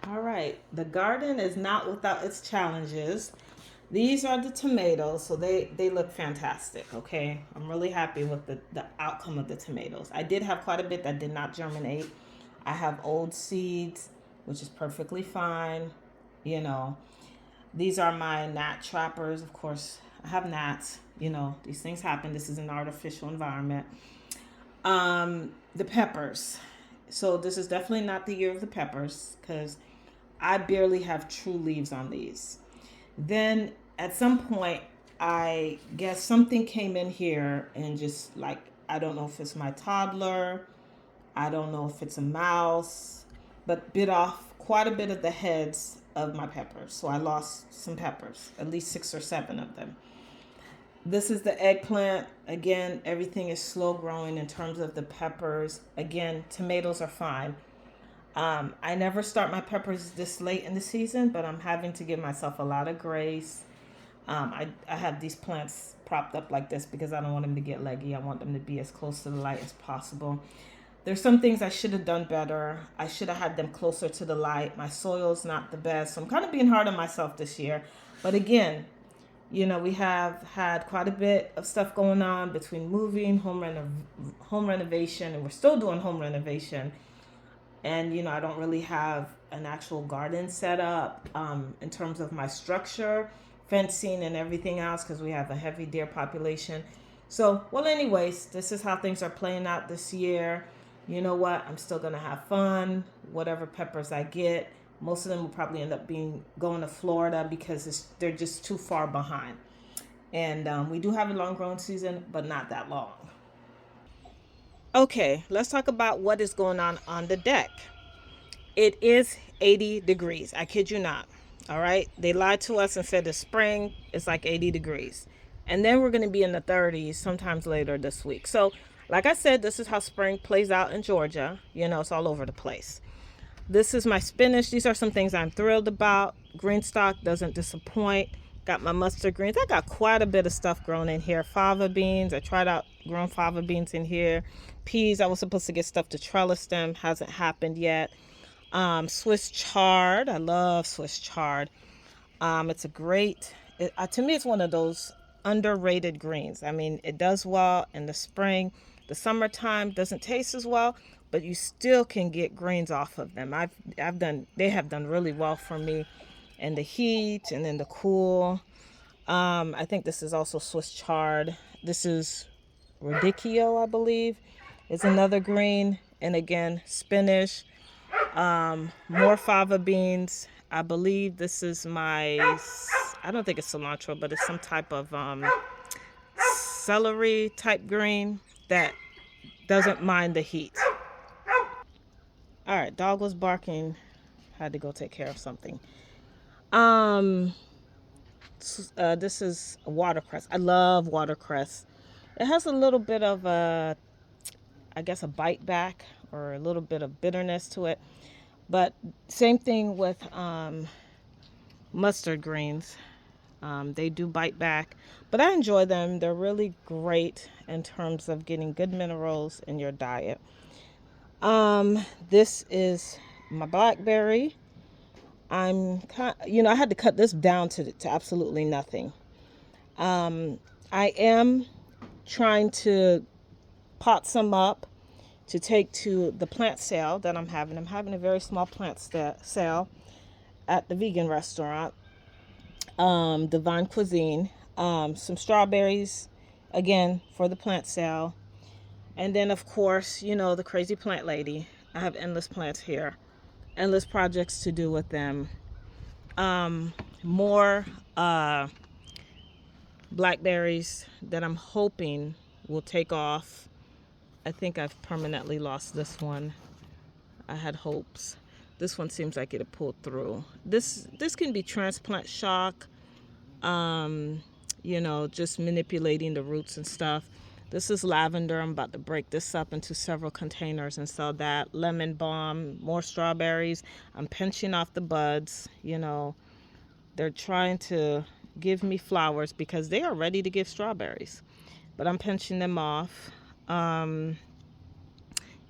All right, the garden is not without its challenges. These are the tomatoes, so they look fantastic. Okay, I'm really happy with the outcome of the tomatoes. I did have quite a bit that did not germinate. I have old seeds, which is perfectly fine. You know, these are my gnat trappers. Of course, I have gnats. These things happen. This is an artificial environment. The peppers. So this is definitely not the year of the peppers because I barely have true leaves on these. Then at some point, I guess something came in here and just like, I don't know if it's my toddler, I don't know if it's a mouse, but bit off quite a bit of the heads of my peppers. So I lost some peppers, at least 6 or 7 of them. This is the eggplant. Again, everything is slow growing in terms of the peppers. Again, tomatoes are fine. I never start my peppers this late in the season, but I'm having to give myself a lot of grace. I have these plants propped up like this because I don't want them to get leggy. I want them to be as close to the light as possible. There's some things I should have done better. I should have had them closer to the light. My soil's not the best. So I'm kind of being hard on myself this year. But again, we have had quite a bit of stuff going on between moving, home renovation, and we're still doing home renovation. And I don't really have an actual garden set up in terms of my structure, fencing, and everything else because we have a heavy deer population. So, well, anyways, this is how things are playing out this year. You know what? I'm still gonna have fun. Whatever peppers I get, most of them will probably end up being going to Florida because they're just too far behind. And we do have a long growing season, but not that long. Okay, let's talk about what is going on the deck. It is 80 degrees. I kid you not. All right. They lied to us and said it's spring. It's like 80 degrees. And then we're going to be in the 30s sometimes later this week. So, like I said, this is how spring plays out in Georgia. It's all over the place. This is my spinach. These are some things I'm thrilled about. Greenstalk doesn't disappoint. Got my mustard greens. I got quite a bit of stuff grown in here. Fava beans. I tried out growing fava beans in here. Peas. I was supposed to get stuff to trellis them. Hasn't happened yet. Swiss chard. I love Swiss chard. It's a great, to me, it's one of those underrated greens. I mean, it does well in the spring. The summertime doesn't taste as well, but you still can get greens off of them. They have done really well for me in the heat and in the cool. I think this is also Swiss chard. This is radicchio, I believe, is another green. And again, spinach. More fava beans. I believe this is I don't think it's cilantro, but it's some type of celery type green that doesn't mind the heat. All right, dog was barking. Had to go take care of something. Um, this is watercress. I love watercress. It has a little bit of I guess, a bite back or a little bit of bitterness to it. But same thing with mustard greens. They do bite back, but I enjoy them. They're really great in terms of getting good minerals in your diet. This is my blackberry. I had to cut this down to absolutely nothing. I am trying to pot some up to take to the plant sale that I'm having. I'm having a very small plant sale at the vegan restaurant, Divine Cuisine. Some strawberries, again, for the plant sale. And then, of course, the crazy plant lady. I have endless plants here, endless projects to do with them. More blackberries that I'm hoping will take off. I think I've permanently lost this one. I had hopes. This one seems like it'll pull through. This can be transplant shock. Just manipulating the roots and stuff. This is lavender. I'm about to break this up into several containers and sell that. Lemon balm, more strawberries. I'm pinching off the buds. They're trying to give me flowers because they are ready to give strawberries, but I'm pinching them off.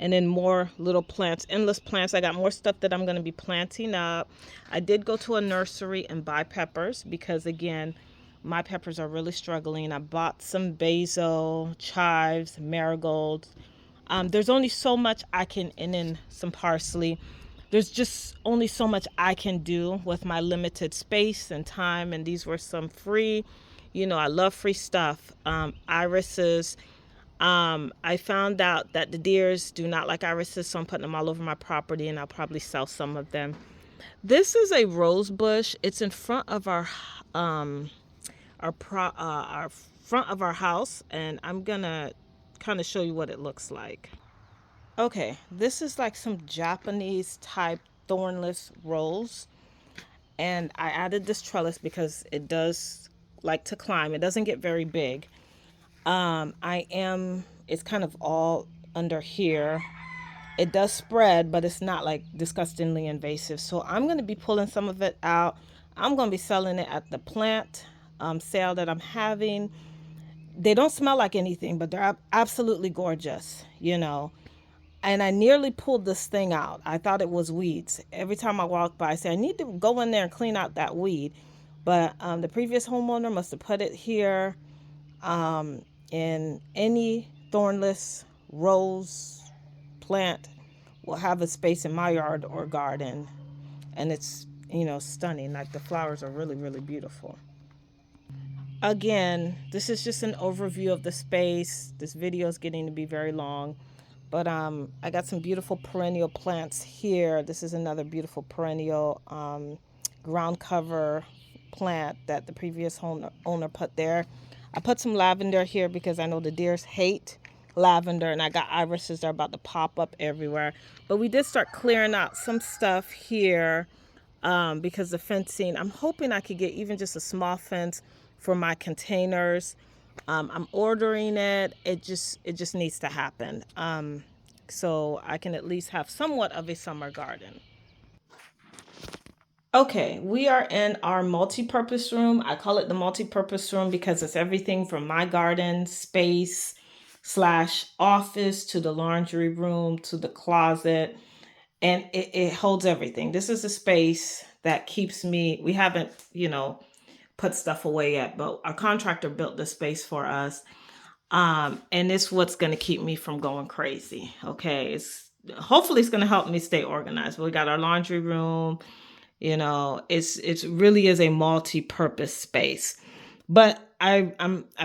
and then more little plants, endless plants. I got more stuff that I'm going to be planting up. I did go to a nursery and buy peppers because, again, my peppers are really struggling. I bought some basil, chives, marigolds. There's only so much I can, and then some parsley. There's just only so much I can do with my limited space and time. And these were some free, I love free stuff. Irises. I found out that the deers do not like irises, so I'm putting them all over my property, and I'll probably sell some of them. This is a rose bush. It's in front of our front of our house, and I'm gonna kind of show you what it looks like. Okay, this is like some Japanese type thornless rose, and I added this trellis because it does like to climb. It doesn't get very big. It's kind of all under here. It does spread, but it's not like disgustingly invasive. So I'm going to be pulling some of it out. I'm going to be selling it at the plant sale that I'm having. They don't smell like anything, but they're absolutely gorgeous. And I nearly pulled this thing out. I thought it was weeds. Every time I walk by, I say, I need to go in there and clean out that weed. But the previous homeowner must have put it here. And any thornless rose plant will have a space in my yard or garden. And it's, stunning. Like the flowers are really, really beautiful. Again, this is just an overview of the space. This video is getting to be very long. But I got some beautiful perennial plants here. This is another beautiful perennial ground cover plant that the previous owner put there. I put some lavender here because I know the deers hate lavender, and I got irises that are about to pop up everywhere. But we did start clearing out some stuff here because the fencing, I'm hoping I could get even just a small fence for my containers. I'm ordering it. It just needs to happen. So I can at least have somewhat of a summer garden. Okay, we are in our multi-purpose room. I call it the multi-purpose room because it's everything from my garden space / office to the laundry room to the closet. And it holds everything. This is a space that keeps me, we haven't, put stuff away yet, but our contractor built this space for us. And it's what's going to keep me from going crazy. Okay. Hopefully it's going to help me stay organized. We got our laundry room, it's really is a multi-purpose space. But I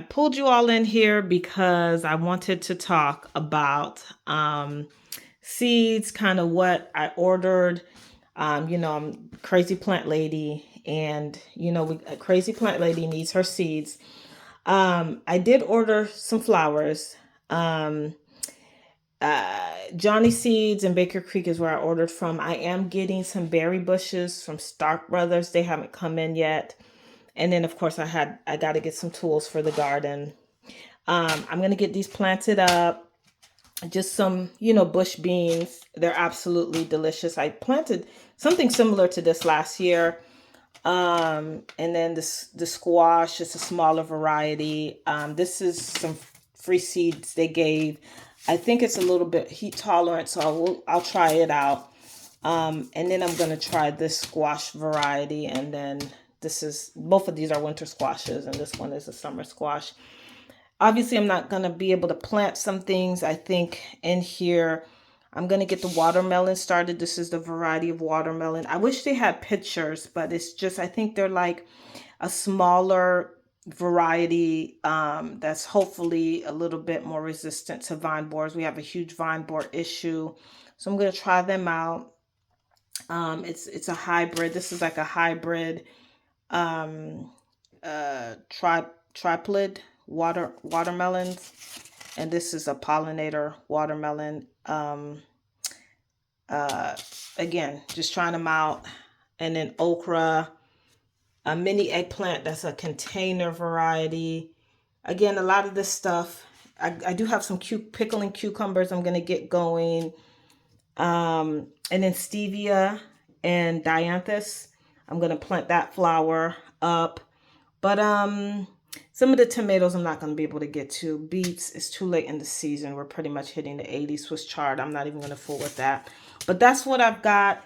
pulled you all in here because I wanted to talk about seeds, kind of what I ordered. I'm crazy plant lady, and a crazy plant lady needs her seeds. I did order some flowers. Johnny Seeds and Baker Creek is where I ordered from. I am getting some berry bushes from Stark Brothers. They haven't come in yet. And then of course I got to get some tools for the garden. I'm going to get these planted up. Just some, bush beans. They're absolutely delicious. I planted something similar to this last year. And then the squash is a smaller variety. This is some free seeds they gave. I think it's a little bit heat tolerant, so I'll try it out. And then I'm going to try this squash variety. And then both of these are winter squashes, and this one is a summer squash. Obviously, I'm not going to be able to plant some things, I think, in here. I'm going to get the watermelon started. This is the variety of watermelon. I wish they had pictures, but it's just, I think they're like a smaller variety that's hopefully a little bit more resistant to vine borers. We have a huge vine borer issue. So I'm going to try them out. It's a hybrid. This is like a hybrid triplet watermelons, and this is a pollinator watermelon. Again, just trying them out. And then okra, a mini eggplant, that's a container variety. Again, a lot of this stuff, I do have some pickling cucumbers I'm going to get going. And then stevia and dianthus, I'm going to plant that flower up. But Some of the tomatoes I'm not going to be able to get to. Beets, it's too late in the season. We're pretty much hitting the 80 Swiss chard. I'm not even going to fool with that. But that's what I've got.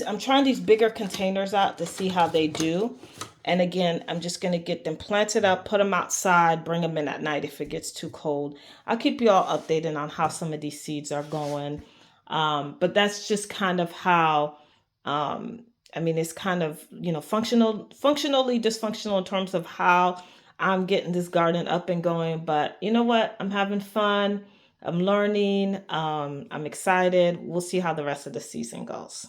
I'm trying these bigger containers out to see how they do. And again, I'm just going to get them planted up, put them outside, bring them in at night if it gets too cold. I'll keep you all updated on how some of these seeds are going. But that's just kind of how, I mean, it's kind of, functionally dysfunctional in terms of how I'm getting this garden up and going. But you know what? I'm having fun. I'm learning. I'm excited. We'll see how the rest of the season goes.